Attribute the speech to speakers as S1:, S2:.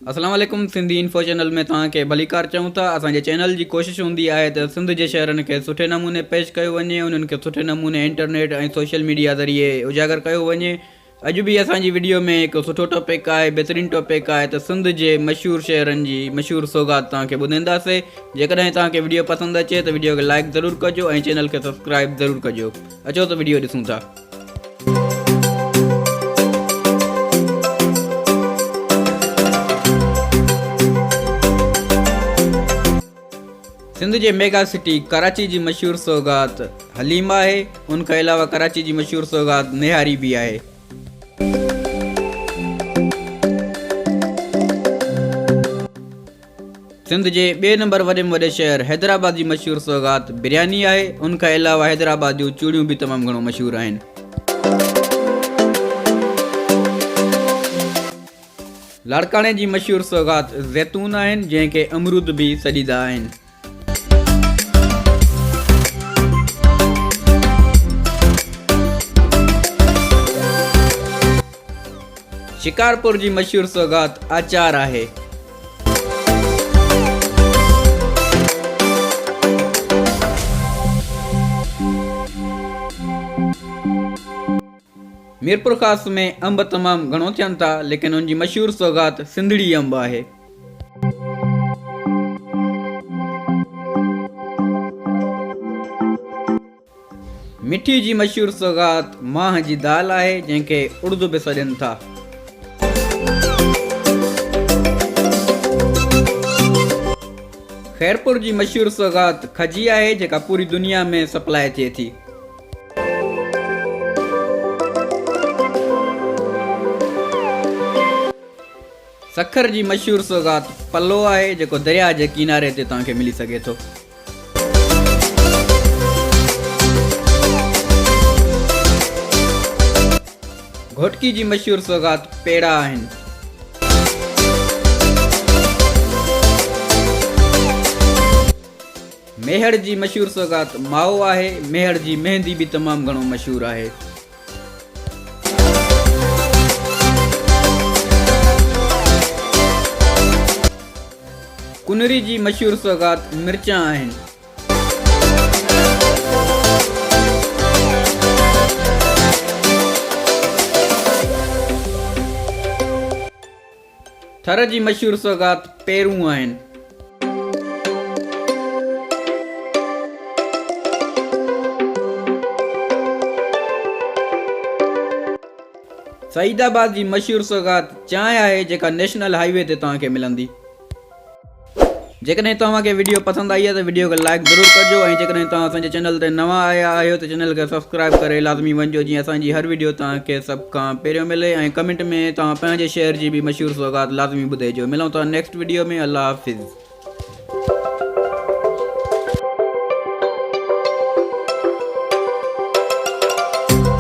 S1: अस्सलाम वालेकुम। Sindhi info channel में तव्हांखे भलीकार चऊं था। असांजे चैनल जी कोशिशि हूंदी आहे त सिंध जे शहरनि खे सुठे नमूने पेश कयो वञे, उन्हनि खे सुठे नमूने इंटरनेट ऐं सोशल मीडिया ज़रिए उजागर कयो वञे। अॼु बि असांजी वीडियो में हिकु सुठो टॉपिक आहे, बहितरीनु टॉपिक आहे त सिंध जे मशहूरु शहरनि जी मशहूरु सौगात तव्हांखे ॿुधाईंदासीं। जेकॾहिं तव्हांखे वीडियो पसंदि अचे त वीडियो खे लाइक ज़रूरु कजो ऐं चैनल खे सब्सक्राइब ज़रूरु कजो। अचो त वीडियो ॾिसूं था। सिंध जे मेगा सिटी कराची जी मशहूरु सौगात हलीम आहे। उन खां अलावा कराची जी मशहूरु सौगात निहारी भी आहे। सिंध जे ॿिए नंबर वॾे में वॾे शहर हैदराबाद जी मशहूरु सौगात बिरयानी आहे। उन खां अलावा हैदराबाद जूं चूड़ियूं भी तमामु घणो मशहूरु आहिनि। लाड़काणे जी मशहूरु सौगात ज़ैतून आहिनि, जंहिंखे अमरूद भी सॾींदा आहिनि। शिकारपुर जी मशहूरु सौगात आचार आहे। मीरपुर ख़ास में अंब तमामु घणो थियनि था, लेकिन उनजी मशहूरु सौगात सिंधड़ी अंब आहे। मिठी जी मशहूरु सौगात माह जी दाल आहे, जंहिंखे उर्दू बि सॾनि था। खैरपुर जी मशहूरु सौगात खजी आहे, जेका पूरी दुनिया में सप्लाई थिए थी। सखर जी मशहूरु सौगात पल्लो आहे, जेको दरिया जे किनारे ते तव्हांखे मिली सघे थो। घोटकी जी मशहूरु सौगात पेड़ा आहिनि। मेहड़ जी मशहूरु सौगात माओ आहे। मेहड़ जी मेहंदी भी तमामु घणो मशहूरु आहे। कुनरी जी मशहूरु सौगात मिर्चा आहिनि। थर जी मशहूरु सौगात पेरूं आहिनि। सईदाबाद जी मशहूरु सौगात चांहि आहे, जेका नेशनल हाईवे ते तव्हांखे मिलंदी। जेकॾहिं तव्हांखे वीडियो पसंदि आई आहे त वीडियो खे लाइक ज़रूरु कजो ऐं जेकॾहिं तव्हां असांजे चैनल ते नवां आया आहियो त चैनल खे सब्सक्राइब करे लाज़मी वञिजो, जीअं असांजी हर वीडियो तव्हांखे सभ खां पहिरियों मिले। ऐं कमेंट में तव्हां पंहिंजे शहर जी बि मशहूरु सौगात लाज़मी ॿुधाइजो। मिलूं था नेक्स्ट वीडियो में। अल्लाह हाफ़िज़।